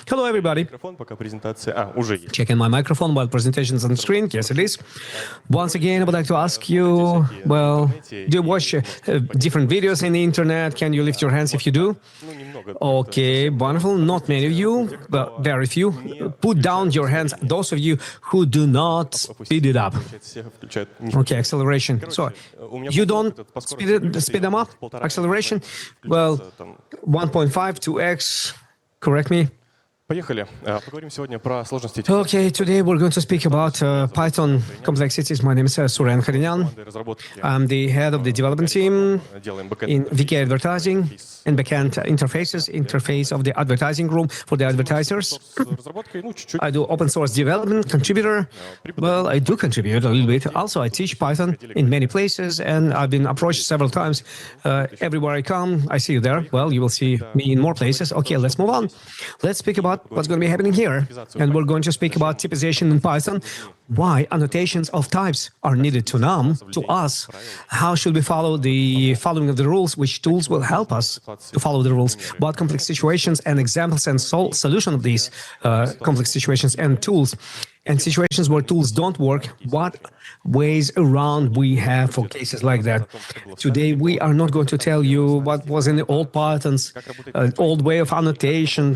Hello, everybody. Checking my microphone while presentation's on the screen. Yes, it is. Once again, I would like to ask you, well, do you watch different videos in the internet? Can you lift your hands if you do? Okay, wonderful. Not many of you, but very few. Put down your hands, those of you who do not speed it up. Okay, acceleration. So, you don't speed them up? Acceleration? Well, 1.5, 2x, correct me. Okay, today we're going to speak about Python complexities. My name is Suren Kharinyan. I'm the head of the development team in VK Advertising and backend interface of the advertising room for the advertisers. I do open source development, contributor. Well, I do contribute a little bit. Also, I teach Python in many places, and I've been approached several times. Everywhere I come, I see you there. Well, you will see me in more places. Okay, let's move on. Let's speak about what's going to be happening here. And we're going to speak about typization in Python, why annotations of types are needed to us, how should we follow the following of the rules, which tools will help us to follow the rules, what complex situations and examples and solution of these complex situations and tools. And situations where tools don't work, what ways around we have for cases like that. Today, we are not going to tell you what was in the old Pythons, old way of annotation,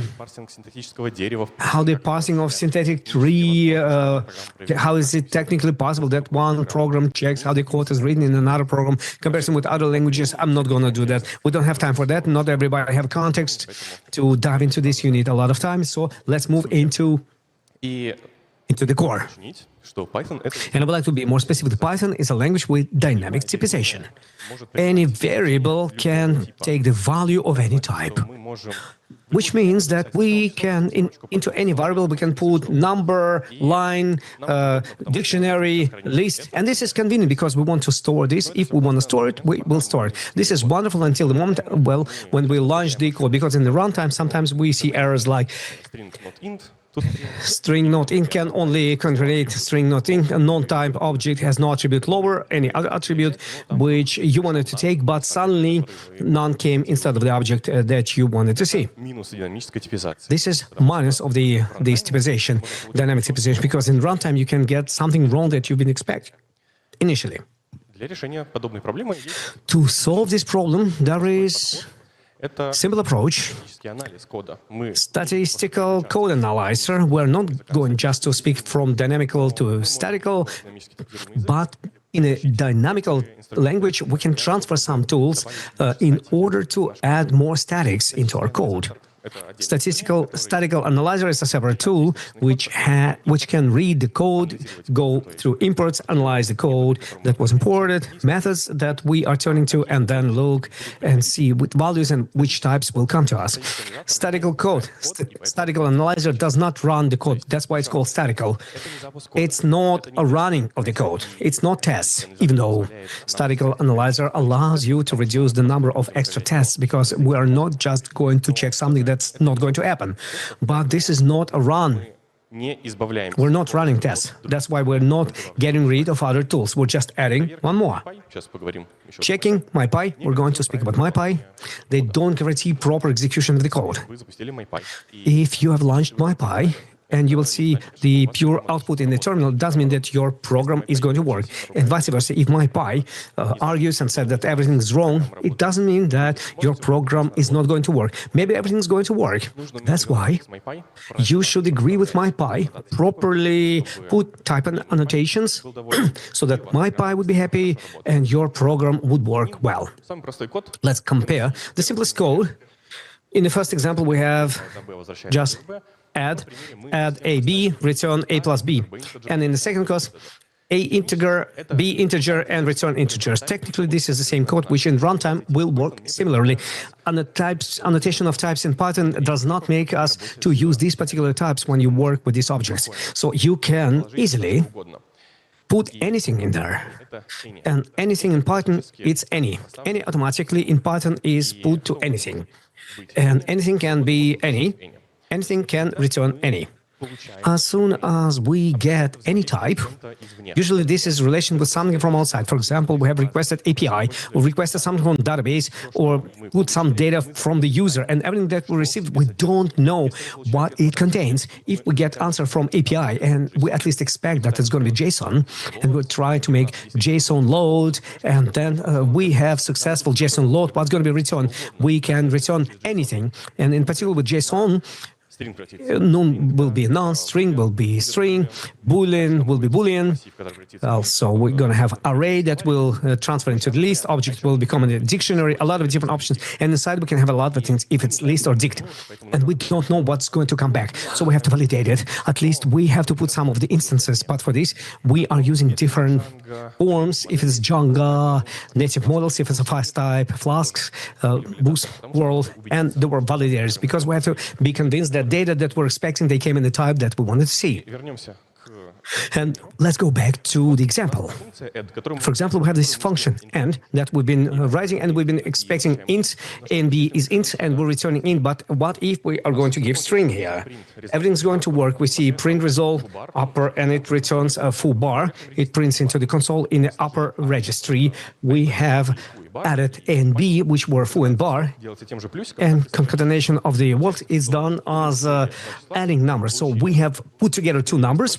how the parsing of synthetic tree, how is it technically possible that one program checks how the code is written in another program, comparison with other languages. I'm not going to do that. We don't have time for that. Not everybody have context to dive into this. You need a lot of time. So let's move into the core. And I would like to be more specific. Python is a language with dynamic typization. Any variable can take the value of any type, which means that we can, into any variable, we can put number, line, dictionary, list. And this is convenient because we want to store this. If we want to store it, we will store it. This is wonderful until the moment, well, when we launch the code, because in the runtime, sometimes we see errors like string not int can only concatenate string not int. A non-type object has no attribute lower, any other attribute which you wanted to take, but suddenly none came instead of the object that you wanted to see. This is minus of this typization, dynamic typization, because in runtime you can get something wrong that you've been expecting initially. To solve this problem, there is simple approach, statistical code analyzer. We're not going just to speak from dynamical to statical, but in a dynamical language, we can transfer some tools in order to add more statics into our code. Statistical analyzer is a separate tool which can read the code, go through imports, analyze the code that was imported, methods that we are turning to, and then look and see what values and which types will come to us. Statical code, statical analyzer does not run the code. That's why it's called statical. It's not a running of the code. It's not tests, even though statical analyzer allows you to reduce the number of extra tests, because we are not just going to check something that's not going to happen. But this is not a run. We're not running tests. That's why we're not getting rid of other tools. We're just adding one more. Checking MyPy. We're going to speak about MyPy. They don't guarantee proper execution of the code. If you have launched MyPy, and you will see the pure output in the terminal, doesn't mean that your program is going to work. And vice versa, if MyPy argues and said that everything is wrong, it doesn't mean that your program is not going to work. Maybe everything is going to work. That's why you should agree with MyPy, properly put type annotations so that MyPy would be happy and your program would work well. Let's compare the simplest code. In the first example, we have just add a b, return a plus b. And in the second case, a integer, b integer, and return integers. Technically, this is the same code, which in runtime will work similarly. And the annotation of types in Python does not make us to use these particular types when you work with these objects. So you can easily put anything in there. And anything in Python, it's any. Any automatically in Python is put to anything. And anything can be any. Anything can return any. As soon as we get any type, usually this is relation with something from outside. For example, we have requested API, or requested something from database, or put some data from the user, and everything that we received, we don't know what it contains. If we get answer from API, and we at least expect that it's going to be JSON, and we'll try to make JSON load, and then we have successful JSON load, what's going to be returned? We can return anything, and in particular with JSON, none will be none, string will be string, boolean will be boolean. Also, we're going to have array that will transfer into the list, object will become a dictionary, a lot of different options, and inside we can have a lot of things if it's list or dict, and we don't know what's going to come back, so we have to validate it. At least we have to put some of the instances, but for this we are using different forms. If it's Django, native models, if it's a fast type, Flask, Boost, World, and there were validators, because we have to be convinced that data that we're expecting, they came in the type that we wanted to see. And let's go back to the example. For example, we have this function end that we've been writing, and we've been expecting int, and b is int, and we're returning int. But what if we are going to give string here? Everything's going to work. We see print result upper, and it returns a full bar. It prints into the console in the upper registry. We have added A and B, which were full and bar, and concatenation of the work is done as adding numbers. So we have put together two numbers.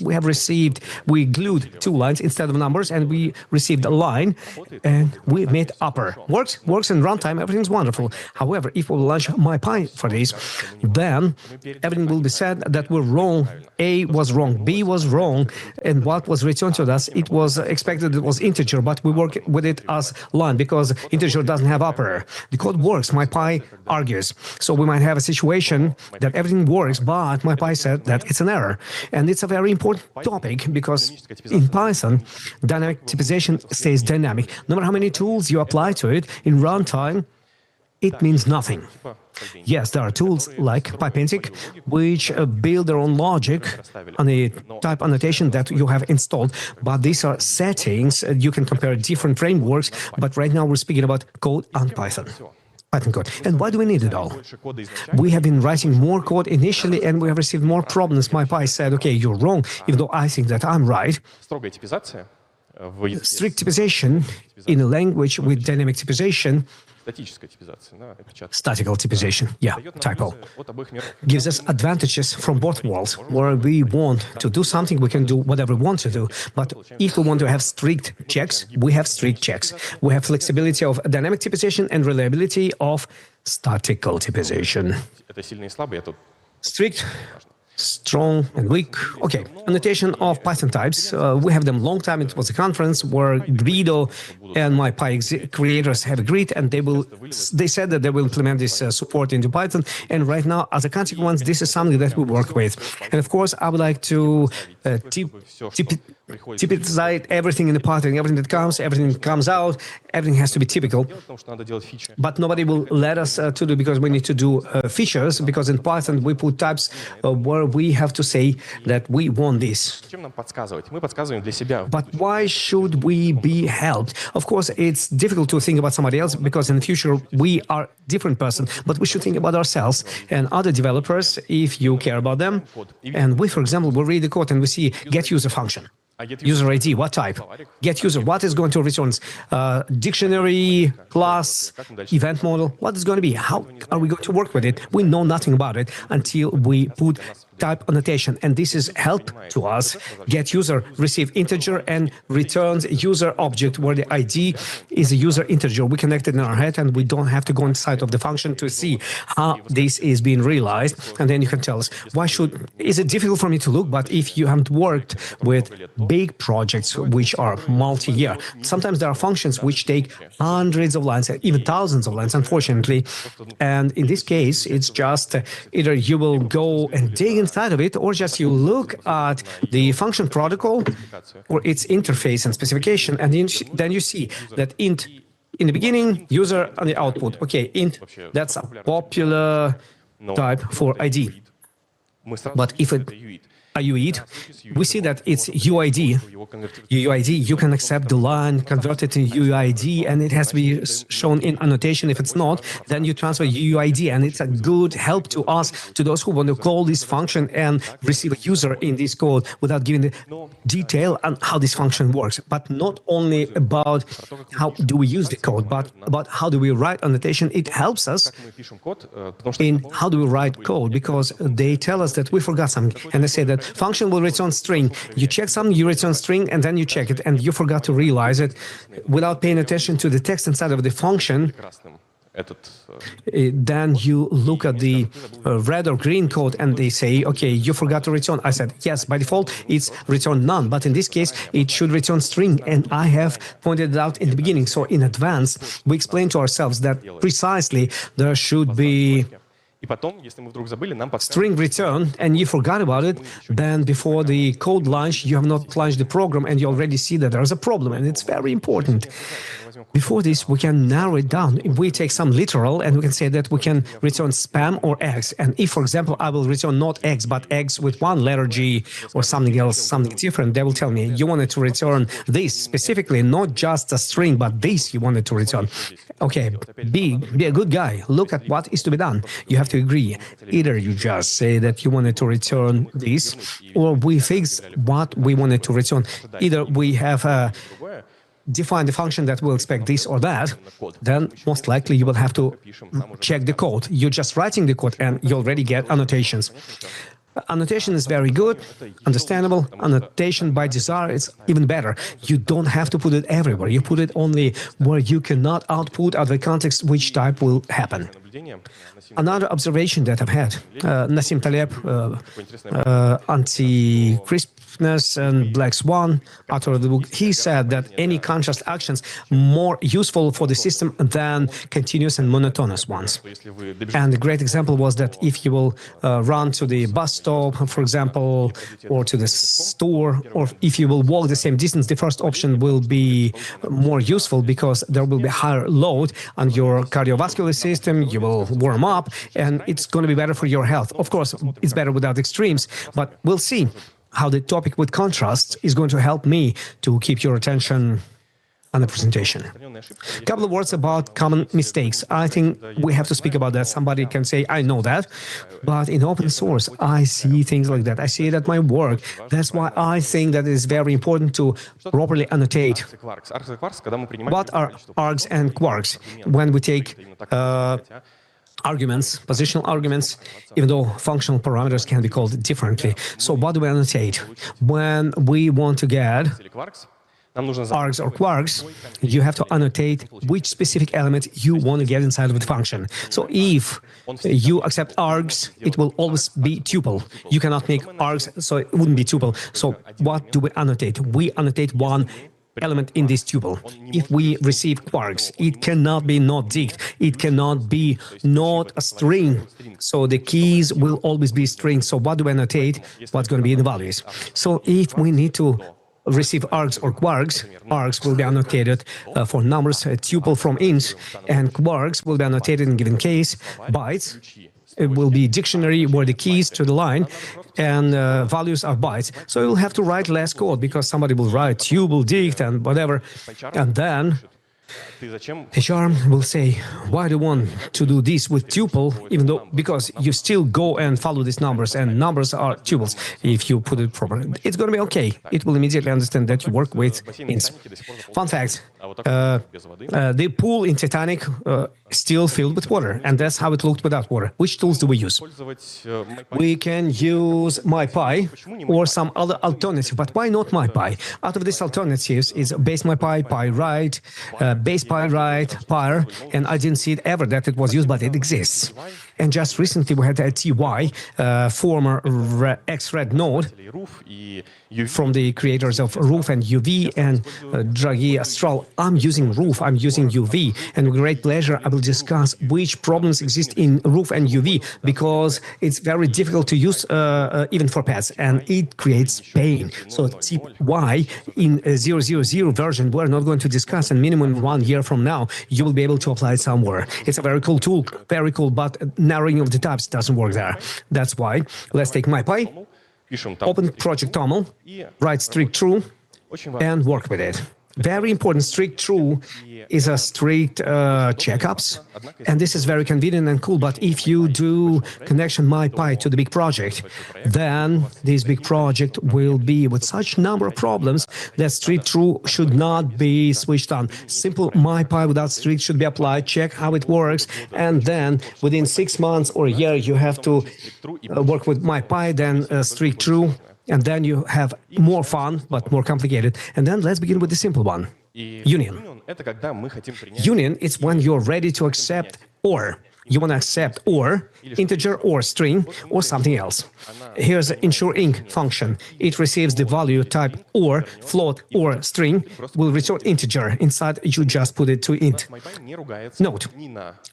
We glued two lines instead of numbers, and we received a line, and we made upper. Works in runtime, everything's wonderful. However, if we launch MyPy for this, then everything will be said that we're wrong. A was wrong, B was wrong, and what was returned to us, it was expected it was integer, but we work with it as line because integer doesn't have upper. The code works, MyPy argues. So we might have a situation that everything works, but MyPy said that it's an error. And it's a very important topic because in Python, dynamic typization stays dynamic. No matter how many tools you apply to it, in runtime, it means nothing. Yes, there are tools like Pypentic, which build their own logic on the type annotation that you have installed, but these are settings. You can compare different frameworks, but right now we're speaking about code on Python code. And why do we need it all? We have been writing more code initially, and we have received more problems. MyPy said, okay, you're wrong, even though I think that I'm right. Strict typization in a language with dynamic typization, statical typization, yeah, typo, gives us advantages from both worlds. Where we want to do something, we can do whatever we want to do. But if we want to have strict checks, we have strict checks. We have flexibility of dynamic typization and reliability of statical typization. Strict, strong, and weak. Okay, annotation of Python types. We have them long time. It was a conference where Guido and MyPy creators have agreed, and they said that they will implement this support into Python. And right now, as a consequence, this is something that we work with. And of course, I would like to typize everything in the Python, everything that comes out, everything has to be typical. But nobody will let us to do, because we need to do features, because in Python we put types where we have to say that we want this. But why should we be helped? Of course, it's difficult to think about somebody else, because in the future we are different person, but we should think about ourselves and other developers if you care about them. And we, for example, will read the code and we see get user function. User ID, what type? Get user, what is going to return? Dictionary, class, event model, what is going to be? How are we going to work with it? We know nothing about it until we put type annotation, and this is help to us. Get user, receive integer, and returns user object where the ID is a user integer. We connect it in our head, and we don't have to go inside of the function to see how this is being realized. And then you can tell us, is it difficult for me to look? But if you haven't worked with big projects which are multi-year, sometimes there are functions which take hundreds of lines, even thousands of lines, unfortunately. And in this case, it's just either you will go and dig inside of it, or just you look at the function protocol or its interface and specification, and then you see that int in the beginning, user on the output. Okay, int, that's a popular type for ID. But if UID, we see that it's UID. UID, you can accept the line, convert it to UID, and it has to be shown in annotation. If it's not, then you transfer UID, and it's a good help to us, to those who want to call this function and receive a user in this code without giving the detail on how this function works. But not only about how do we use the code, but about how do we write annotation. It helps us in how do we write code, because they tell us that we forgot something, and they say that function will return string. You check something, you return string, and then you check it, and you forgot to realize it without paying attention to the text inside of the function. Then you look at the red or green code and they say, okay, you forgot to return. I said, yes, by default, it's return none. But in this case, it should return string. And I have pointed it out in the beginning. So in advance, we explain to ourselves that precisely there should be string return, and you forgot about it, then before the code launch, you have not launched the program, and you already see that there's a problem, and it's very important. Before this, we can narrow it down. If we take some literal, and we can say that we can return spam or X. And if, for example, I will return not X, but X with one letter G or something else, something different, they will tell me, you wanted to return this specifically, not just a string, but this you wanted to return. Okay, be a good guy. Look at what is to be done. You have to agree. Either you just say that you wanted to return this, or we fix what we wanted to return. Either we have define the function that will expect this or that, then most likely you will have to check the code. You're just writing the code and you already get annotations. Annotation is very good, understandable. Annotation by desire is even better. You don't have to put it everywhere. You put it only where you cannot output out of the context which type will happen. Another observation that I've had, Nassim Taleb, Anti-Crispness and Black Swan, author of the book, he said that any contrast actions more useful for the system than continuous and monotonous ones. And a great example was that if you will run to the bus stop, for example, or to the store, or if you will walk the same distance, the first option will be more useful because there will be higher load on your cardiovascular system. You will warm up, and it's going to be better for your health. Of course, it's better without extremes, but we'll see how the topic with contrast is going to help me to keep your attention on the presentation. A couple of words about common mistakes. I think we have to speak about that. Somebody can say, I know that, but in open source, I see things like that. I see it at my work. That's why I think that it is very important to properly annotate. What are args and quarks? When we take arguments, positional arguments, even though functional parameters can be called differently. So what do we annotate? When we want to get args or quarks, you have to annotate which specific element you want to get inside of the function. So if you accept args, it will always be tuple. You cannot make args, so it wouldn't be tuple. So what do we annotate? We annotate one element in this tuple. If we receive quarks, it cannot be not dict. It cannot be not a string. So the keys will always be strings. So what do we annotate? What's going to be the values? So if we need to receive args or quarks, args will be annotated for numbers, a tuple from int, and quarks will be annotated in given case bytes. It will be dictionary where the keys to the line and values are bytes. So you'll have to write less code because somebody will write tuple, dict, and whatever. And then HR will say, why do you want to do this with tuple, even though, because you still go and follow these numbers, and numbers are tuples. If you put it properly, it's going to be okay. It will immediately understand that you work with ints. Fun fact, the pool in Titanic still filled with water, and that's how it looked without water. Which tools do we use? We can use MyPy or some other alternative, but why not MyPy? Out of these alternatives is base MyPy, PyWrite, base PyWrite, Pyr, and I didn't see it ever that it was used, but it exists. And just recently we had a TY, former X-Red node from the creators of Roof and UV and Draghi Astral. I'm using Roof, I'm using UV, and with great pleasure I will discuss which problems exist in Roof and UV, because it's very difficult to use even for pets, and it creates pain. So TY in 0.0.0 version we're not going to discuss, and minimum 1 year from now you will be able to apply it somewhere. It's a very cool tool, very cool, but narrowing of the types doesn't work there. That's why let's take MyPy. Open project toml, write strict true, and work with it. Very important, strict true is a strict checkups, and this is very convenient and cool. But if you do connection MyPy to the big project, then this big project will be with such number of problems that strict true should not be switched on. Simple MyPy without strict should be applied, check how it works, and then within 6 months or a year you have to work with MyPy, then strict true. And then you have more fun, but more complicated. And then let's begin with the simple one. Union. Union is when you're ready to accept or. You want to accept or, integer or string, or something else. Here's the ensure inc function. It receives the value type or, float or string, will return integer. Inside, you just put it to int. Note,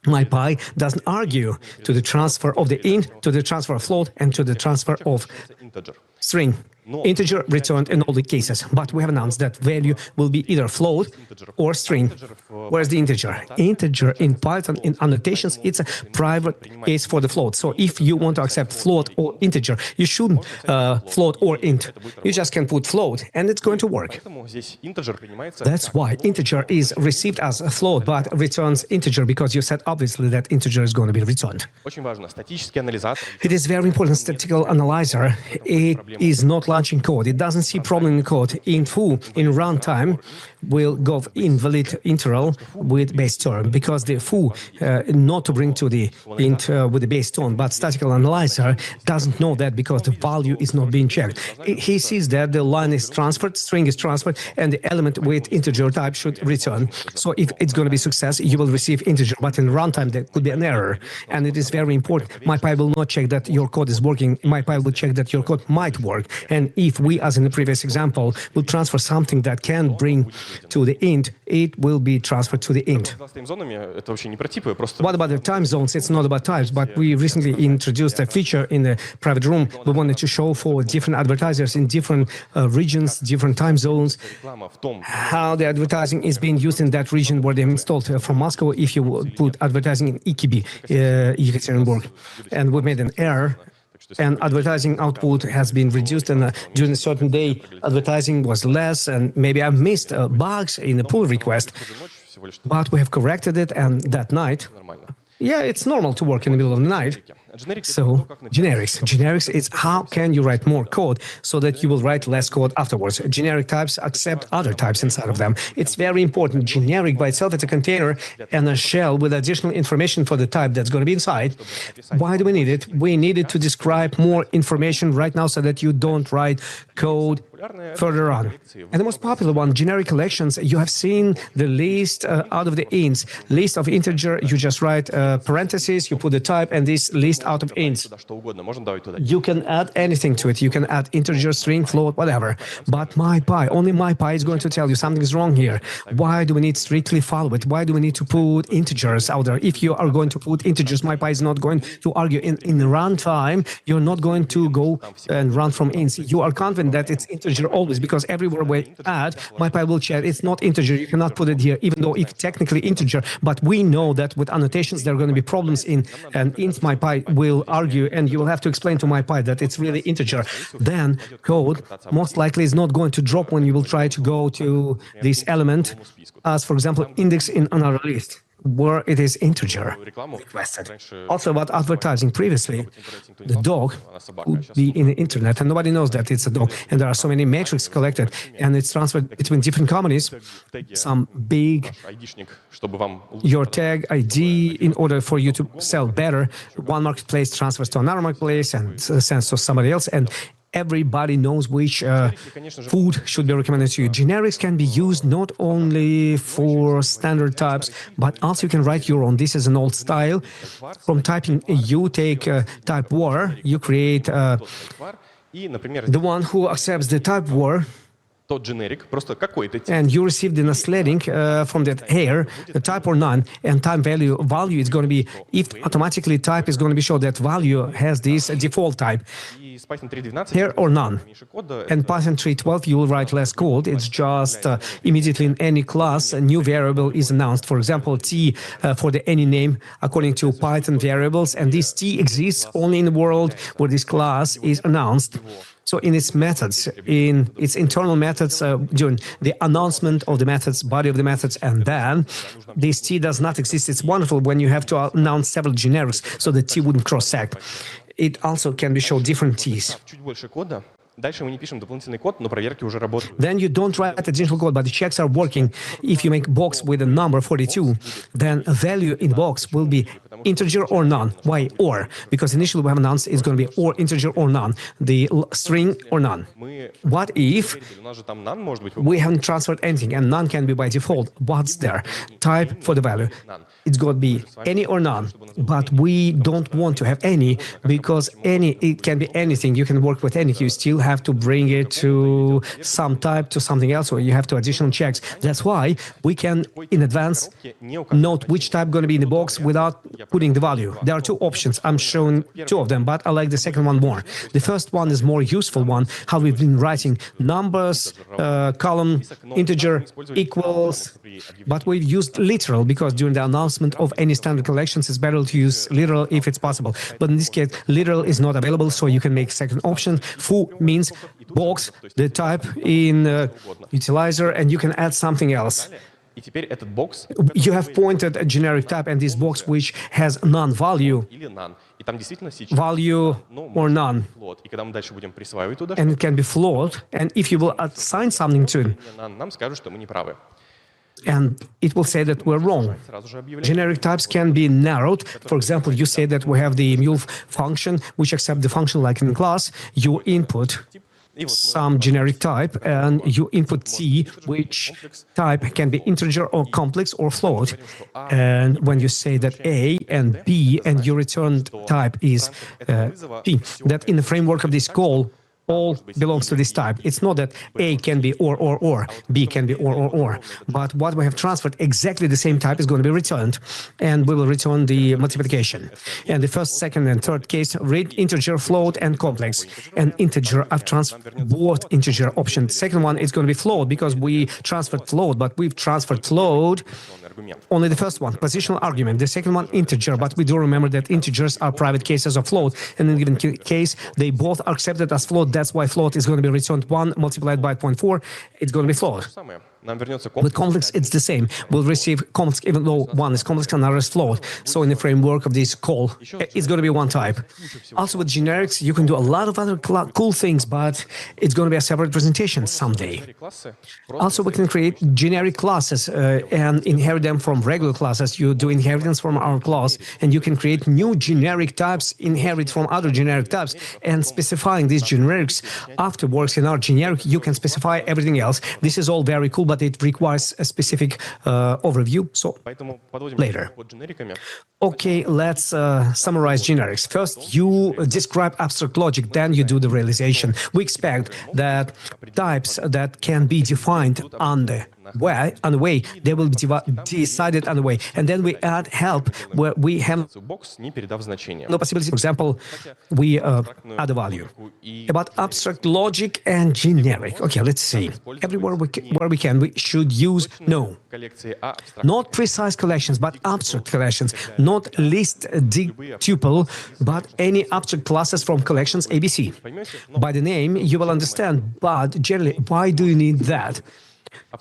MyPy doesn't argue to the transfer of the int, to the transfer of float, and to the transfer of string. Integer returned in all the cases, but we have announced that value will be either float or string. Where's the integer? Integer in Python, in annotations, it's a private case for the float. So if you want to accept float or integer, you shouldn't float or int. You just can put float, and it's going to work. That's why integer is received as a float, but returns integer, because you said obviously that integer is going to be returned. It is very important. Statistical analyzer, it is not launching code. It doesn't see problem in code. In foo, in runtime, will go invalid integral with base term, because the foo not to bring to the int with the base term, but statistical analyzer doesn't know that because the value is not being checked. He sees that the line is transferred, string is transferred, and the element with integer type should return. So if it's going to be success, you will receive integer, but in runtime there could be an error, and it is very important. MyPy will not check that your code is working. MyPy will check that your code might work, and if we, as in the previous example, will transfer something that can bring to the int, it will be transferred to the int. What about the time zones? It's not about types, but we recently introduced a feature in the private room. We wanted to show for different advertisers in different regions, different time zones, how the advertising is being used in that region where they're installed. From Moscow, if you put advertising in Ikibi, Yekaterinburg, and we made an error, and advertising output has been reduced, and during a certain day advertising was less, and maybe I missed bugs in the pull request, but we have corrected it, and that night, yeah, it's normal to work in the middle of the night. So, generics is how can you write more code so that you will write less code afterwards. Generic types accept other types inside of them. It's very important. Generic by itself, it's a container and a shell with additional information for the type that's going to be inside. Why do we need it? We need it to describe more information right now so that you don't write code further on. And the most popular one, generic collections, you have seen the list out of the ints. List of integer, you just write parentheses, you put the type, and this list out of ints. You can add anything to it. You can add integer, string, float, whatever. But MyPy, only MyPy is going to tell you something is wrong here. Why do we need strictly follow it? Why do we need to put integers out there? If you are going to put integers, MyPy is not going to argue. In runtime, you're not going to go and run from ints. You are confident that it's integer always, because everywhere we add, MyPy will check it's not integer. You cannot put it here, even though it's technically integer. But we know that with annotations, there are going to be problems in, and int MyPy will argue, and you will have to explain to MyPy that it's really integer. Then code most likely is not going to drop when you will try to go to this element as, for example, index in another list where it is integer requested. Also about advertising previously, the dog could be in the internet and nobody knows that it's a dog, and there are so many metrics collected and it's transferred between different companies. Some big your tag ID in order for you to sell better. One marketplace transfers to another marketplace and sends to somebody else, and everybody knows which food should be recommended to you. Generics can be used not only for standard types, but also you can write your own. This is an old style. From typing, you take type var, you create the one who accepts the type var, and you receive the naslедing from that here, the type or none, and time value is going to be, if automatically type is going to be shown that value has this default type, here or none. And Python 3.12, you will write less code. It's just immediately in any class, a new variable is announced. For example, t for the any name according to Python variables, and this t exists only in the world where this class is announced. So in its methods, in its internal methods, during the announcement of the methods, body of the methods, and then this T does not exist. It's wonderful when you have to announce several generics so the T wouldn't cross-sect. It also can be shown different T's. Дальше мы не пишем дополнительный код, но проверки уже работают. Then you don't write additional code, but the checks are working. If you make box with a number 42, then a value in box will be integer or none. Why or? Because initially we have announced it's going to be or integer or none, the string or none. What if we haven't transferred anything and none can be by default? What's there? Type for the value. It's going to be any or none, but we don't want to have any because it can be anything. You can work with any. You still have to bring it to some type, to something else, or you have to additional checks. That's why we can, in advance, note which type going to be in the box without putting the value. There are two options. I'm showing two of them, but I like the second one more. The first one is more useful one, how we've been writing numbers, column, integer, equals, but we've used literal because during the announcement of any standard collections, it's better to use literal if it's possible. But in this case, literal is not available, so you can make second option. Foo means box, the type in utilizer, and you can add something else. You have pointed a generic type and this box which has none value, value or none, and it can be float, and if you will assign something to it, and it will say that we're wrong. Generic types can be narrowed. For example, you say that we have the mule function, which accepts the function like in class. You input some generic type, and you input T, which type can be integer or complex or float. And when you say that A and B, and your returned type is P, that in the framework of this call, all belongs to this type. It's not that A can be or, B can be or. But what we have transferred, exactly the same type is going to be returned, and we will return the multiplication. And the first, second, and third case, read integer, float, and complex. And integer, I've transferred both integer option. Second one is going to be float because we transferred float, but we've transferred float only the first one, positional argument. The second one, integer, but we do remember that integers are private cases of float, and in a given case, they both are accepted as float. That's why float is going to be returned 1 multiplied by 0.4. It's going to be float. With complex, it's the same. We'll receive complex even though one is complex and another is float. So in the framework of this call, it's going to be one type. Also with generics, you can do a lot of other cool things, but it's going to be a separate presentation someday. Also, we can create generic classes and inherit them from regular classes. You do inheritance from our class, and you can create new generic types, inherit from other generic types, and specifying these generics afterwards in our generic, you can specify everything else. This is all very cool, but it requires a specific overview, so later. Okay, let's summarize generics. First, you describe abstract logic, then you do the realization. We expect that types that can be defined on the way, they will be decided on the way. And then we add help where we have no possibility. For example, we add a value. About abstract logic and generic. Okay, let's see. Everywhere where we can, we should use no. Not precise collections, but abstract collections. Not list tuple, but any abstract classes from collections ABC. By the name, you will understand, but generally, why do you need that?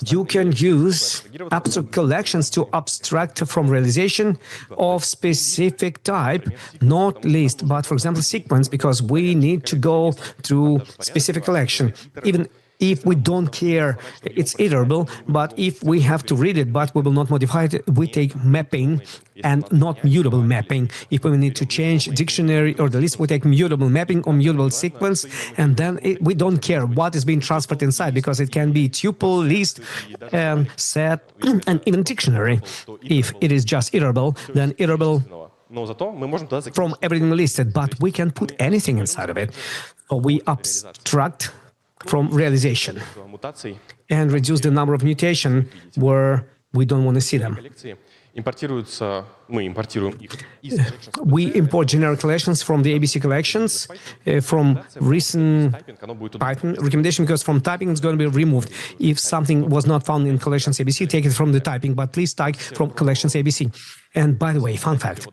You can use abstract collections to abstract from realization of specific type, not list, but for example, sequence, because we need to go through specific collection. Even if we don't care, it's iterable, but if we have to read it, but we will not modify it, we take mapping and not mutable mapping. If we need to change dictionary or the list, we take mutable mapping or mutable sequence, and then we don't care what is being transferred inside, because it can be tuple, list, set, and even dictionary. If it is just iterable, then iterable from everything listed, but we can put anything inside of it. So we abstract from realization and reduce the number of mutation where we don't want to see them. We import generic collections from the ABC collections from recent Python recommendation, because from typing it's going to be removed. If something was not found in collections ABC, take it from the typing, but please type from collections ABC. And by the way, fun fact,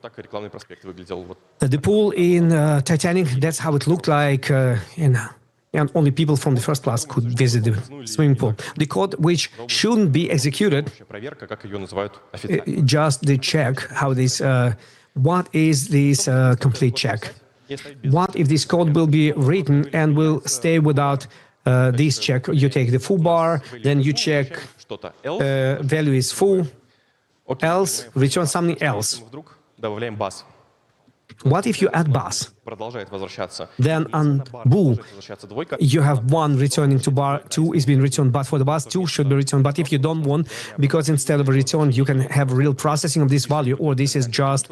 the pool in Titanic, that's how it looked like in and only people from the first class could visit the swimming pool. The code which shouldn't be executed, Проверка, как ее называют официально. just the check, how this, what is this complete check? What if this code will be written and will stay without this check? You take the full bar, then you check Что-то else, value is full, окей, else return something else. мы вдруг добавляем бас. What if you add bus? Продолжает возвращаться. Then on bool, Продолжает возвращаться двойка. you have one returning to bar, two is being returned, but for the bus, two should be returned. But if you don't want, because instead of a return, you can have real processing of this value, or this is just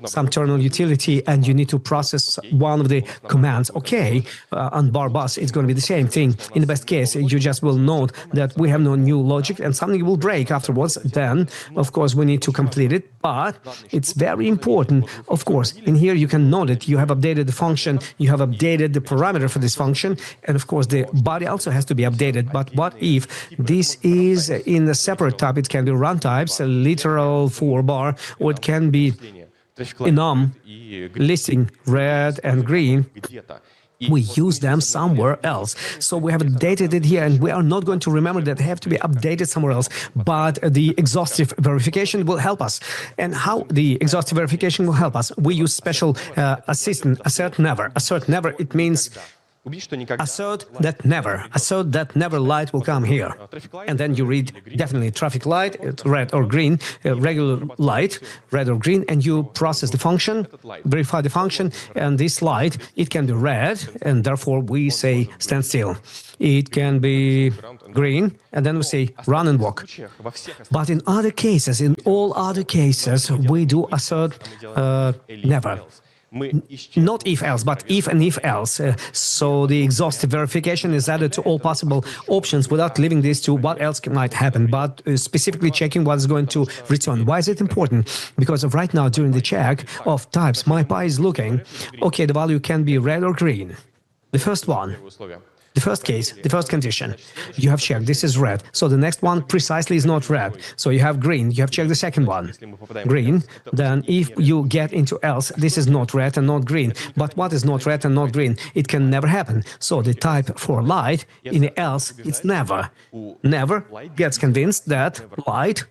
some terminal utility, and you need to process one of the commands. Okay, on bar bus, it's going to be the same thing. In the best case, you just will note that we have no new logic, and something will break afterwards. Then, of course, we need to complete it. But it's very important, of course. In here, you can note it. You have updated the function, you have updated the parameter for this function, and of course, the body also has to be updated. But what if this is in a separate type? It can be run types, a literal for bar, or it can be enum, listing red and green. We use them somewhere else. So we have updated it here, and we are not going to remember that they have to be updated somewhere else. But the exhaustive verification will help us. And how the exhaustive verification will help us? We use special assistant, assert never. Assert never, it means Убедись, что никогда assert that never light will come here. And then you read definitely traffic light, it's red or green, regular light, red or green, and you process the function, verify the function, and this light, it can be red, and therefore we say stand still. It can be green, and then we say run and walk. во всех But in other cases, in all other cases, we do assert never. мы Not if else, but if and if else. So the exhaustive verification is added to all possible options without leaving this to what else might happen, but specifically checking what is going to return. Why is it important? Because of right now, during the check of types, my pi is looking, okay, the value can be red or green. The first one. условия. The first case, the first condition, you have checked this is red. So the next one precisely is not red. So you have green, you have checked the second one. Green, then if you get into else, this is not red and not green. But what is not red and not green? It can never happen. So the type for light in the else, it's never. Never gets convinced that light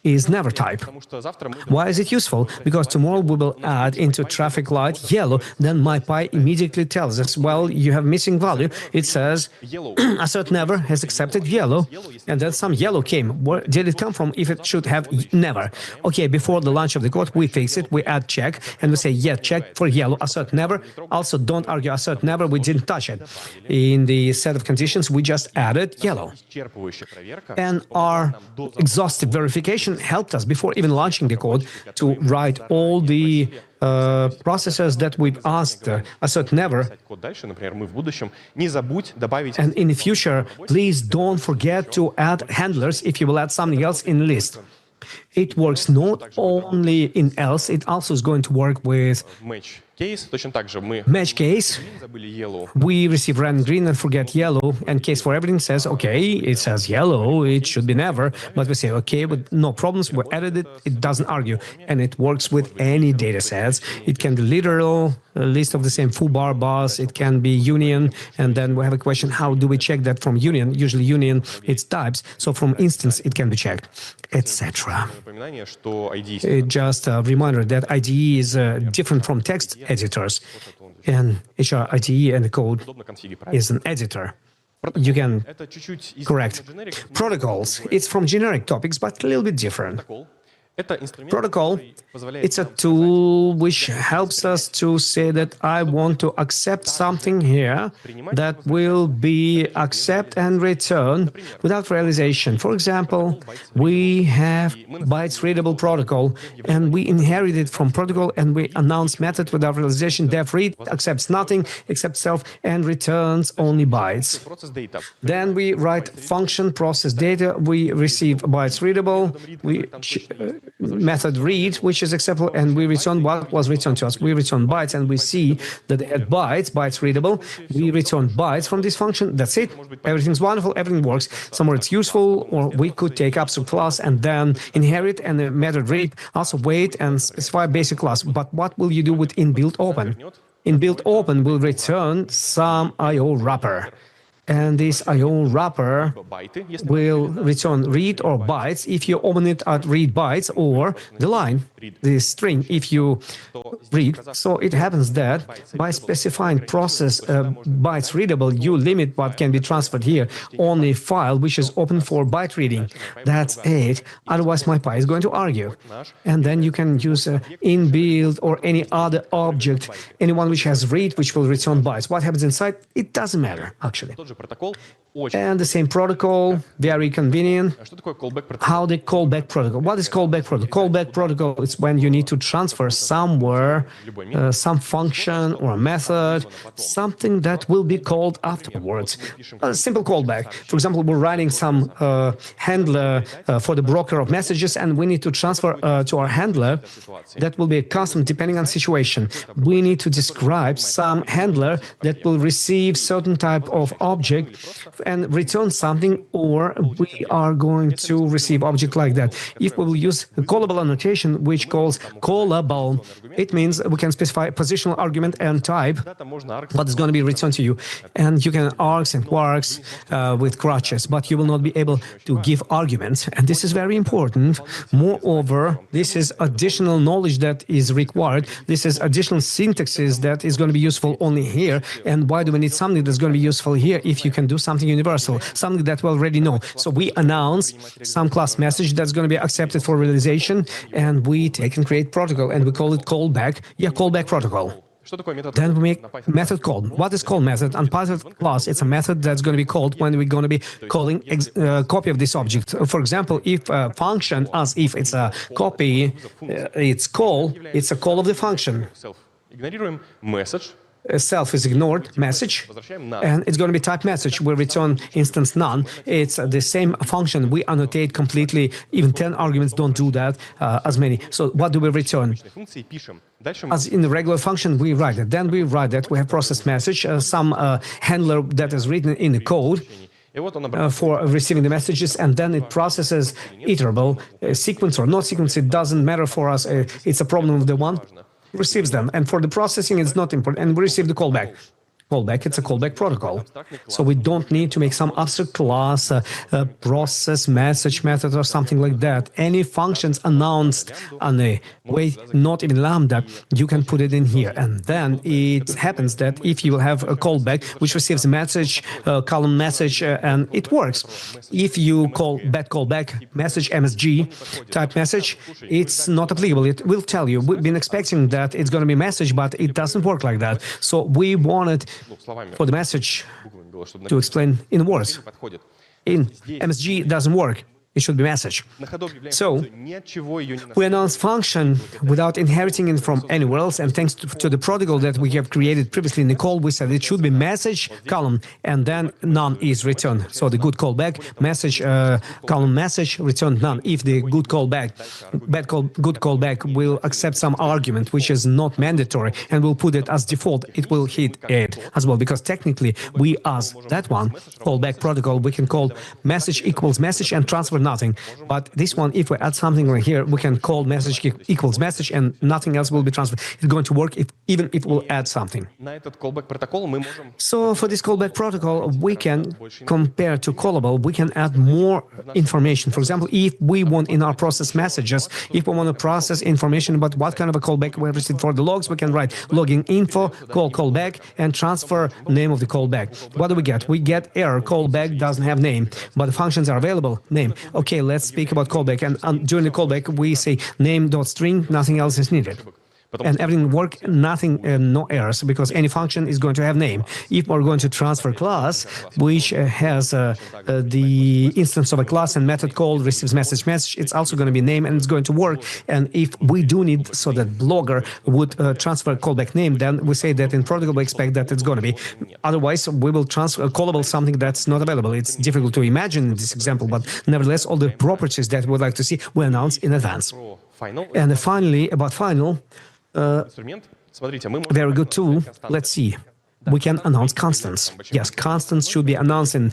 is never type. Потому что завтра мы Why is it useful? Because tomorrow we will add into traffic light yellow, then my pi immediately tells us, well, you have missing value. It says, yellow. assert never has accepted yellow, and then some yellow came. Where did it come from if it should have never? Okay, before the launch of the code, we fix it, we add check, and we say, yeah, check for yellow, assert never. Also, don't argue assert never, we didn't touch it. In the set of conditions, we just added yellow. Исчерпывающая проверка. And our exhaustive verification helped us before even launching the code to write all the processes that we've asked assert never. Писать код дальше, например, мы в будущем не забудь добавить And in the future, please don't forget to add handlers if you will add something else in list. It works not only in else, it also is going to work with match case. Точно так же мы match case. забыли yellow. We receive red and green and forget yellow, and case for everything says, okay, it says yellow, it should be never, but we say, okay, but no problems, we added it, it doesn't argue, and it works with any data sets. It can be literal, a list of the same full bar bus, it can be union, and then we have a question, how do we check that from union? Usually union, it's types, so from instance, it can be checked, etc. Напоминание, что ID Just a reminder that IDE is different from text editors, and HR IDE and the code удобно конфиги is an editor. You can Это чуть-чуть из correct. generic. Protocols, it's from generic topics, but a little bit different. Протокол. Это инструмент, Protocol, который позволяет it's a нам tool which helps us to say that I want to accept something here that will be accept and return without realization. For example, we have bytes readable protocol and we inherit it from protocol and we announce method without realization. Def read accepts nothing except self and returns only bytes. процесс data. Then we write function process data. We receive bytes readable. We method read, which is acceptable, and we return what was returned to us. We return bytes, and we see that they had bytes readable. We return bytes from this function. That's it. Everything's wonderful. Everything works. Somewhere it's useful, or we could take abstract class and then inherit and the method read. Also wait and specify basic class. But what will you do with inbuilt open? in build open will return some IO wrapper. And this IO wrapper Байты, если will return read or bytes if you open it at read bytes, or the line, the string, if you read. So it happens that by specifying process bytes readable, you limit what can be transferred here, only file which is open for byte reading. That's it. Otherwise, my Pi is going to argue. And then you can use inbuild or any other object, anyone which has read, which will return bytes. What happens inside? It doesn't matter, actually. тот же протокол, очень. And the same protocol, very convenient. Что такое callback протокол? How the callback protocol? What is callback protocol? Callback protocol is when you need to transfer somewhere some function or a method, something that will be called afterwards. A simple callback. For example, we're writing some handler for the broker of messages, and we need to transfer to our handler. That will be a custom depending on situation. We need to describe some handler that will receive certain type of object and return something, or we are going to receive object like that. If we will use a callable annotation, which calls callable, it means we can specify positional argument and type, what is going to be returned to you. And you can args and quarks with crutches, but you will not be able to give arguments. And this is very important. Moreover, this is additional knowledge that is required. This is additional syntaxes that is going to be useful only here. And why do we need something that's going to be useful here if you can do something universal, something that we already know? So we announce some class message that's going to be accepted for realization, and we take and create protocol, and we call it callback. Yeah, callback protocol. Что такое метод? Then we make method call. What is call method? On Python class, it's a method that's going to be called when we're going to be calling copy of this object. For example, if a function, as if it's a copy, it's a call of the function. Self. Игнорируем message. Self is ignored, message, and it's going to be type message. We return instance none. It's the same function. We annotate completely. Even 10 arguments don't do that as many. So what do we return? Функции пишем. Дальше мы As in the regular function, we write it. Then we write that we have processed message, some handler that is written in the code И вот он for receiving the messages, and then it processes iterable sequence or not sequence. It doesn't matter for us. It's a problem of the one receives them, and for the processing it's not important, and we receive the callback. It's a callback protocol. So we don't need to make some abstract class, process, message method, or something like that. Any functions announced on a way, not even lambda, you can put it in here. And then it happens that if you will have a callback which receives a message, column message, and it works. If you call bad callback message MSG type message, it's not applicable. It will tell you. We've been expecting that it's going to be message, but it doesn't work like that. So we wanted for the message to explain in words. In MSG doesn't work. It should be message. So we announce function without inheriting it from anywhere else, and thanks to the protocol that we have created previously in the call, we said it should be message column, and then none is returned. So the good callback message column message returned none. If the good callback good callback will accept some argument which is not mandatory and will put it as default, it will hit it as well, because technically we as that one callback protocol, we can call message equals message and transfer nothing. But this one, if we add something right here, we can call message equals message and nothing else will be transferred. It's going to work even if we'll add something. So for this callback protocol, we can compare to callable, we can add more information. For example, if we want in our process messages, if we want to process information about what kind of a callback we have received for the logs, we can write logging info, call callback, and transfer name of the callback. What do we get? We get error, callback doesn't have name, but the functions are available, name. Okay, let's speak about callback, and during the callback we say name.string, nothing else is needed. And everything work, nothing, no errors, because any function is going to have name. If we're going to transfer class, which has the instance of a class and method called receives message, it's also going to be name and it's going to work. And if we do need so that blogger would transfer callback name, then we say that in protocol we expect that it's going to be. Otherwise, we will transfer callable something that's not available. It's difficult to imagine in this example, but nevertheless, all the properties that we would like to see we announce in advance. And finally, about final. Very good tool. Let's see. We can announce constants. Yes, constants should be announced in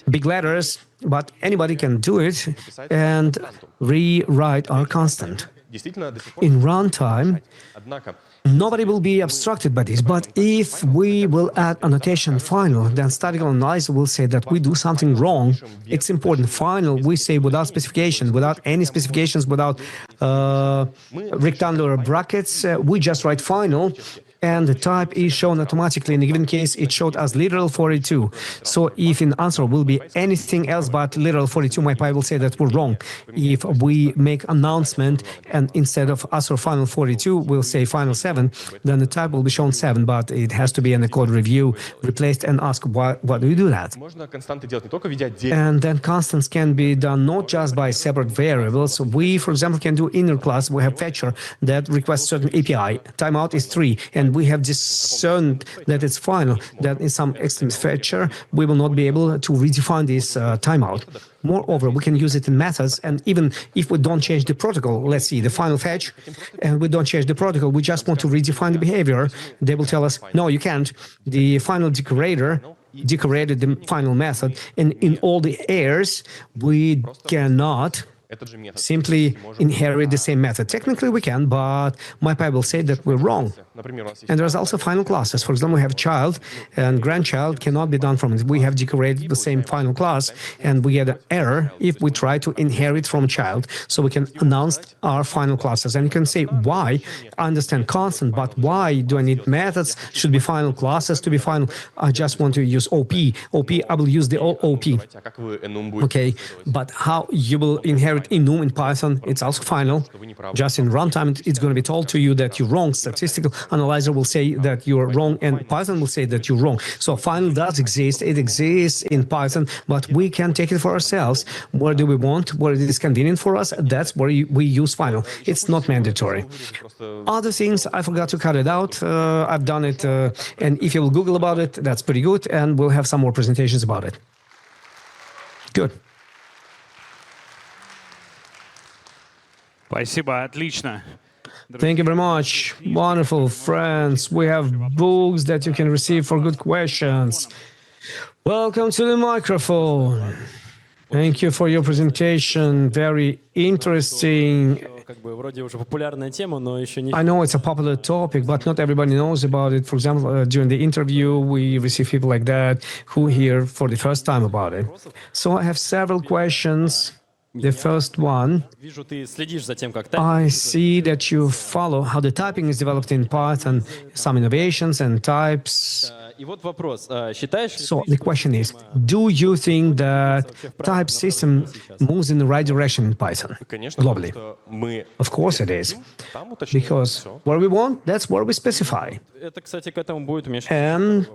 big letters, but anybody can do it and rewrite our constant. In runtime, Nobody will be obstructed by this, but if we will add annotation final, then statical analyzer will say that we do something wrong. It's important. Final, we say without specification, without any specifications, without rectangular brackets, we just write final, and the type is shown automatically. In a given case, it showed as literal 42. So if in answer will be anything else but literal 42, my pi will say that we're wrong. If we make announcement and instead of answer final 42, we'll say final 7, then the type will be shown 7, but it has to be in the code review replaced and ask why do we do that? And then constants can be done not just by separate variables. We, for example, can do inner class. We have fetcher that requests certain API. Timeout is 3, and we have discerned that it's final, that in some extreme fetcher, we will not be able to redefine this timeout. Moreover, we can use it in methods, and even if we don't change the protocol, let's see, the final fetch, and we don't change the protocol, we just want to redefine the behavior, they will tell us, no, you can't. The final decorator decorated the final method, and in all the errors, we cannot simply inherit the same method. Technically we can, but my pi will say that we're wrong. And there's also final classes. For example, we have child and grandchild cannot be done from it. We have decorated the same final class, and we get an error if we try to inherit from child. So we can announce our final classes. And you can say, why? I understand constant, but why do I need methods? Should be final classes to be final. I just want to use OP. OP, I will use the OP. Okay, but how you will inherit enum in Python, it's also final. Just in runtime, it's going to be told to you that you're wrong. Statistical analyzer will say that you're wrong, and Python will say that you're wrong. So final does exist. It exists in Python, but we can take it for ourselves. Where do we want? Where it is convenient for us, that's where we use final. It's not mandatory. Other things, I forgot to cut it out. I've done it, and if you will Google about it, that's pretty good, and we'll have some more presentations about it. Good. Спасибо, отлично. Thank you very much. Wonderful friends. We have books that you can receive for good questions. Welcome to the microphone. Thank you for your presentation. Very interesting. I know it's a popular topic, but not everybody knows about it. For example, during the interview, we receive people like that who hear for the first time about it. So I have several questions. The first one, I see that you follow how the typing is developed in Python, some innovations and types. So the question is, do you think that type system moves in the right direction in Python globally? Of course it is, because where we want, that's where we specify. And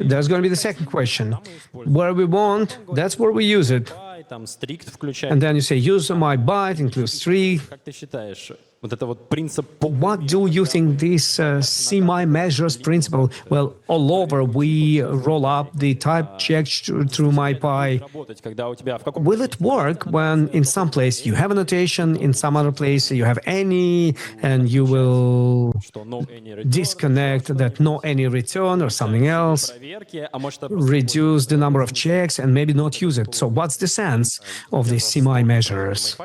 there's going to be the second question. Where we want, that's where we use it. And then you say, use my byte, includes strict. What do you think this semi-measures principle? Well, all over we roll up the type check through MyPy. Will it work when in some place you have a notation, in some other place you have any, and you will disconnect that no any return or something else, reduce the number of checks and maybe not use it? So what's the sense of these semi-measures?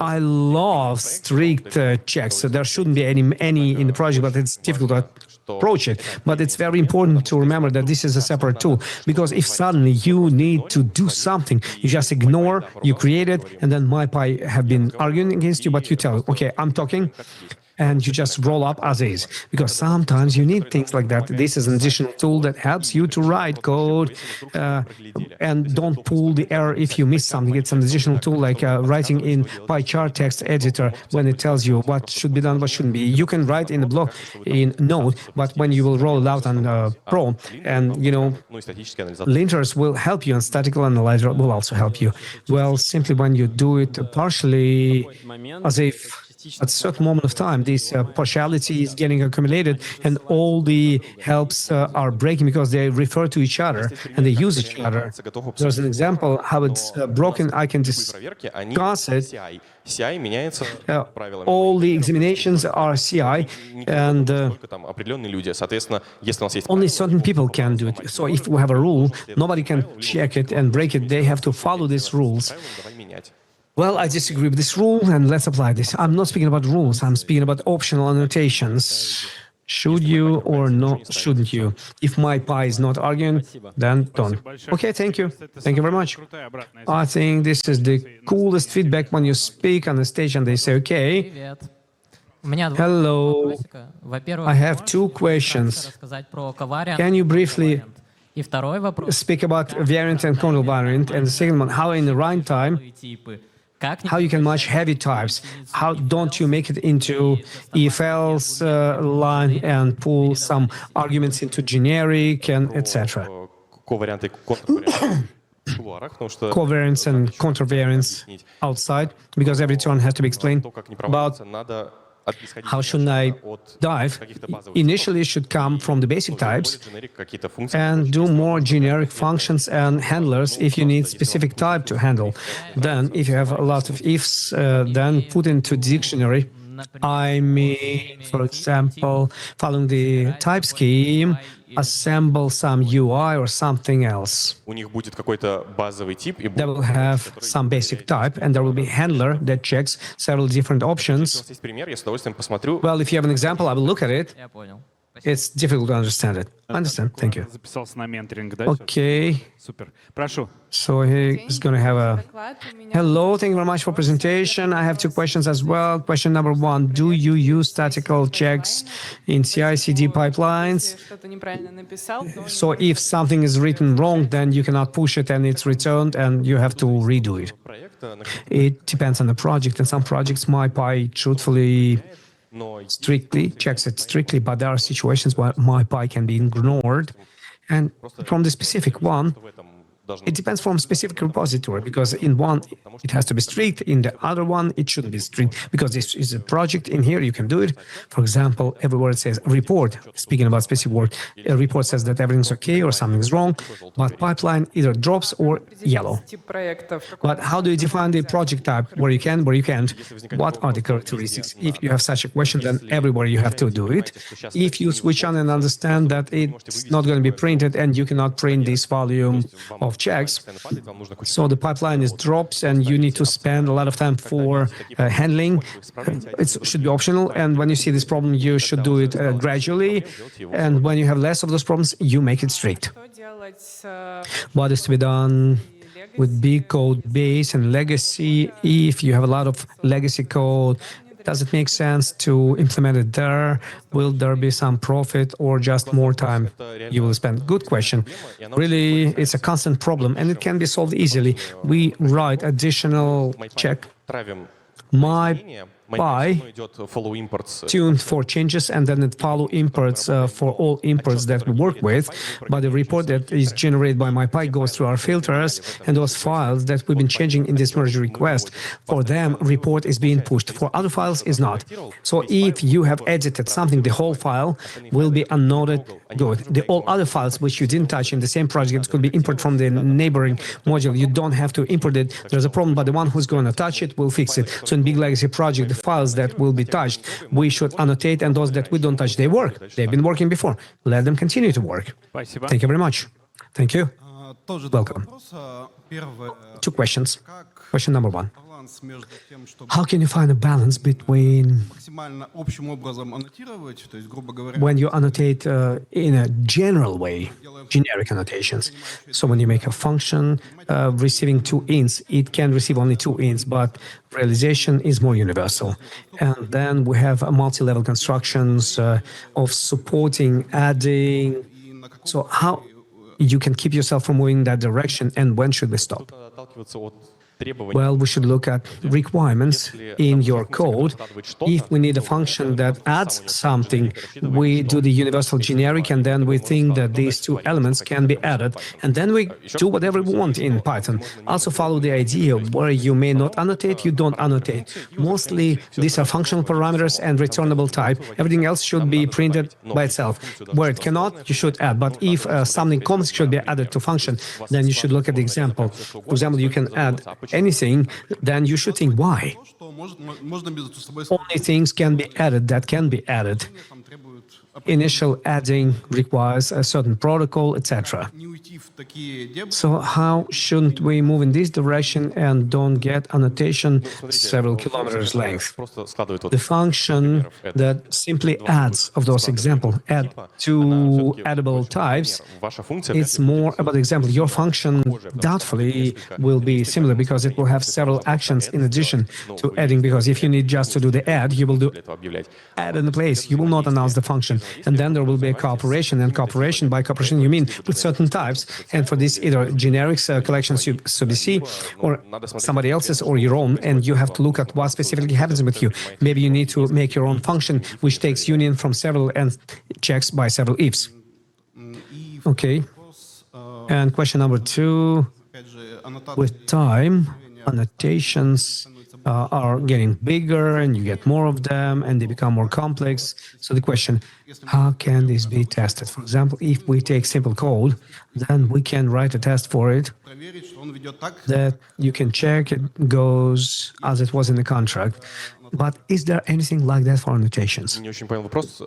I love strict checks, so there shouldn't be any in the project, but it's difficult to approach it. But it's very important to remember that this is a separate tool, because if suddenly you need to do something, you just ignore, you create it, and then MyPy have been arguing against you, but you tell, okay, I'm talking, and you just roll up as is, because sometimes you need things like that. This is an additional tool that helps you to write code and don't pull the error if you miss something. It's an additional tool like writing in PyChart text editor when it tells you what should be done, what shouldn't be. You can write in the block in Node, but when you will roll it out on Pro, and linters will help you, and statical analyzer will also help you. Well, simply when you do it partially, as if at a certain moment of time, this partiality is getting accumulated, and all the helps are breaking because they refer to each other and they use each other. There's an example how it's broken. I can discuss it. All the examinations are CI, and only certain people can do it. So if we have a rule, nobody can check it and break it. They have to follow these rules. Well, I disagree with this rule, and let's apply this. I'm not speaking about rules. I'm speaking about optional annotations. Should you or not? Shouldn't you? If my pi is not arguing, then don't. Okay, thank you. Thank you very much. I think this is the coolest feedback when you speak on the stage and they say, okay. Привет. У меня два Hello. вопросика. Во-первых, I have можешь two вкратце questions. рассказать про ковариант Can you briefly и второй вопрос. speak about variant and control variant? And the second one, how in the runtime, Типы. Как how you can match heavy types? How don't you make it into if-else line and pull some arguments into generic and etc. Коварианты и контрварианты в кулуарах, потому что Covariance and countervariance outside, because every turn has to be explained. то, как не But проводится, надо исходить how should I от dive? каких-то базовых Initially, it should come from the basic types generic, какие-то функции. and do more generic functions and handlers if you need specific type to handle. Then, if you have a lot of ifs, then put into dictionary. I mean, for example, following the type scheme, assemble some UI or something else. У них будет какой-то базовый тип, и They will have some basic type, and there will be handler that checks several different у options. нас есть пример, я с удовольствием посмотрю. Well, if you have an example, I will look at it. Я понял. It's difficult to understand it. I understand. Thank you. Записался на менторинг, да? Okay. Супер. Прошу. So he's going to have a... Hello, thank you very much for presentation. I have two questions as well. Question number one, do you use statistical checks in CI/CD pipelines? So if something is written wrong, then you cannot push it and it's returned and you have to redo it. Проекта, It depends on the project. In some projects, MyPy truthfully но strictly checks it strictly, but there are situations where MyPy can be ignored. And from the specific one, в этом должно it depends from specific repository, because in one it has to be strict, in the other one it shouldn't be strict, because this is a project. In here you can do it. For example, everywhere it says report, speaking about specific word, a report says that everything's okay or something's wrong, but pipeline either drops or yellow. But how do you define the project type, where you can, where you can't? What are the characteristics? If you have such a question, then everywhere you have to do it. If you switch on and understand that it's not going to be printed and you cannot print this volume of checks, падать, вам нужно кучу. so the pipeline is drops and you need to spend a lot of time for handling. It should be optional, and when you see this problem, you should do it gradually. And when you have less of those problems, you make it strict. What is to be done with big code base and legacy? If you have a lot of legacy code, does it make sense to implement it there? Will there be some profit or just more time you will spend? Good question. Really, it's a constant problem and it can be solved easily. We write additional check. Травим My изменения. Pi идет follow imports. tuned for changes and then it follow imports for all imports that we work with. But the report that is generated by MyPy goes through our filters, and those files that we've been changing in this merge request, for them, report is being pushed. For other files, is not. So if you have edited something, the whole file will be unnoted. Good. The all other files which you didn't touch in the same project could be imported from the neighboring module. You don't have to import it. There's a problem, but the one who's going to touch it will fix it. So in big legacy project, the files that will be touched, we should annotate, and those that we don't touch, they work. They've been working before. Let them continue to work. Спасибо. Thank you very much. Thank you. Тоже два Welcome. вопроса. Первое. Two questions. Question number one. Баланс между тем, чтобы How can you find a balance between максимально общим образом аннотировать, то есть, грубо говоря, when you annotate in a general way, generic annotations? So when you make a function receiving 2 ints, it can receive only 2 ints, but realization is more universal. And then we have multi-level constructions of supporting, adding. So how you can keep yourself from moving in that direction, and when should we stop? Отталкиваться от требований. Well, we should look at requirements in your code. If we need a function that adds something, we do the universal generic, and then we think that these two elements can be added. And then we do whatever we want in Python. Also follow the idea where you may not annotate, you don't annotate. Mostly, these are functional parameters and returnable type. Everything else should be printed by itself. Where it cannot, you should add. But if something comes should be added to function, then you should look at the example. For example, you can add anything, then you should think why. что можно между собой Only things can be added that can be added. там требуют Initial adding requires a certain protocol, etc. не уйти уйти в такие дебри. So how shouldn't we move in this direction and don't get annotation several kilometers length? Просто складывает вот The function that simply adds of those example, add two addable types, ваша функция it's more about the example. Your function doubtfully will be similar because it will have several actions in addition to adding, because if you need just to do the add, you will do этого объявлять. add in the place. You will not announce the function. And then there will be a cooperation. And cooperation, by cooperation, you mean with certain types. And for this, either generics collection sub C or somebody else's or your own. And you have to look at what specifically happens with you. Maybe you need to make your own function, which takes union from several and checks by several ifs. И Okay. вопрос, And question number 2. опять же, аннотации With time, annotations are getting bigger and you get more of them and they become more complex. So the question, how can this be tested? For example, if we take simple code, then we can write a test for it проверить, что он ведет так, that you can check it goes as it was in the contract. But is there anything like that for annotations? Не очень понял вопрос.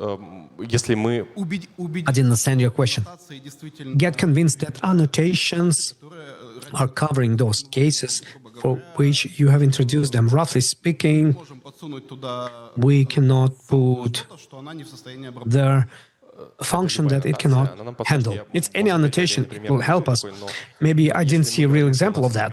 Если мы убедить I didn't understand your question. аннотации действительно, Get convinced that annotations are covering those cases for which you have introduced them. Roughly speaking, можем подсунуть туда we cannot put то, что она не в состоянии обработать. their function that it cannot handle. It's any annotation, it will help us. Maybe I didn't see a real example of that.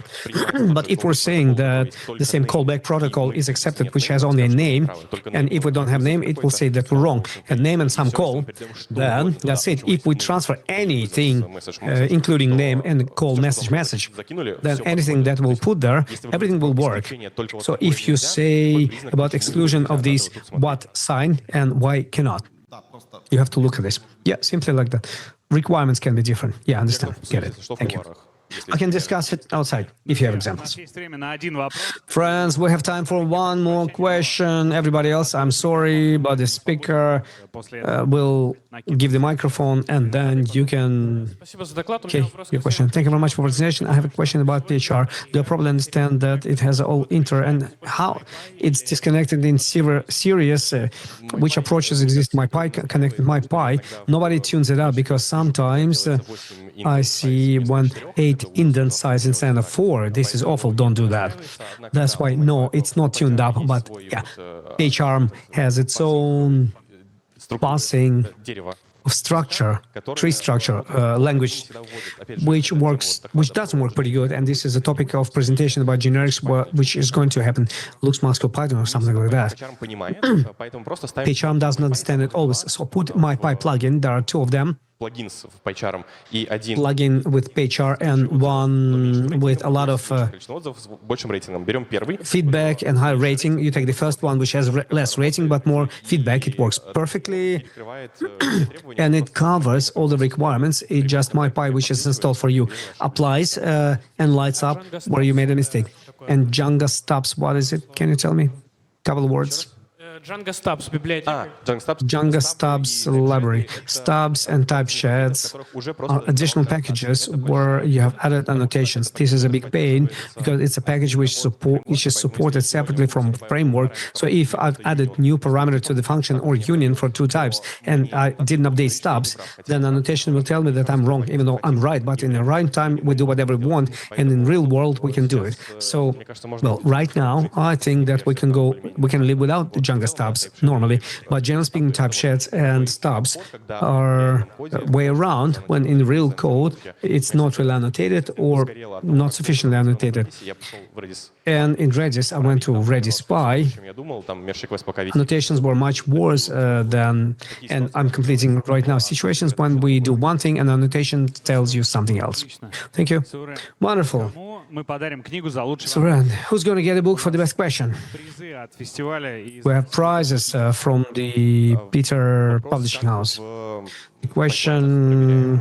But if we're saying that the same callback protocol is accepted, which has only a name, and if we don't have name, it will say that we're wrong. A name and some call, then that's it. If we transfer anything, including name and call message, then anything that we'll put there, everything will work. So if you say about exclusion of this what sign and why cannot, Да, просто you have to look at this. Yeah, simply like that. Requirements can be different. Yeah, understand. Get it. что в Thank you. кулуарах? I can discuss it outside if you have examples. Есть время на один вопрос. Friends, we have time for one more question. Everybody else, I'm sorry, but the speaker После этого will give the microphone and then you can... Спасибо за доклад. У меня Okay, вопрос your question. Thank you very much for presentation. I have a question about PHR. Do I probably understand that it has all inter and how it's disconnected in series? Which approaches exist? My Pi connected my Pi. Nobody tunes it up because sometimes I see when 8 indent size instead of 4. This is awful. Don't do that. That's why no, it's not tuned up. But yeah, PHR has its own passing Дерево. structure, tree structure, language, which doesn't work pretty good. And this is a topic of presentation about generics, which is going to happen. Looks Moscow Python or something like that. PyCharm понимает, поэтому просто ставим PyCharm doesn't understand it always. So put my Py plugin. There are 2 of them. плагинс в PyCharm и один Plugin with PyChar and one with a lot of количество отзывов с большим рейтингом. Берем первый, feedback and high rating. You take the first one, which has less rating but more feedback. It works perfectly. открывает требования. And it covers all the requirements. It just my Pi, which is installed for you, applies and lights up where you made a mistake. And Django stops. What is it? Can you tell me? Couple of words. Django Stubs, библиотека. Django stubs library. Stubs and type sheds are additional packages where you have added annotations. This is a big pain because it's a package which is supported separately from framework. So if I've added new parameter to the function or union for 2 types and I didn't update stubs, then annotation will tell me that I'm wrong, even though I'm right. But in the right time, we do whatever we want, and in real world, we can do it. So, well, right now, I think that we can live without the Django stubs normally, but generally speaking, type sheds and stubs are way around when in real code it's not really annotated or not sufficiently annotated. Я пошел в Redis. And in Redis, I went to Redis Pi. Чем я думал, там меж-request пока висит. Annotations were much worse than, and I'm completing right now situations when we do one thing and annotation tells you something else. Thank you. Сурен, Wonderful. кому мы подарим книгу за лучший Suren, who's going to get a book for the best question? призы от фестиваля из We have prizes from the Peter Publishing House. В The question,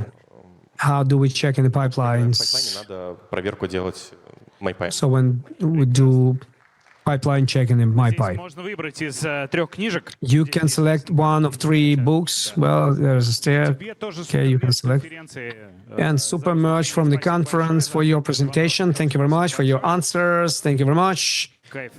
how do we check in the пайплайне pipelines? надо проверку делать MyPy. So when we do pipeline checking in Здесь MyPy, можно выбрать из 3 книжек. you can select one of 3 books. Well, there's a stair. Тебе тоже Okay, you can select. конференции. And super merch from the conference for your presentation. Thank you very much for your answers. Thank you very much. Кайф.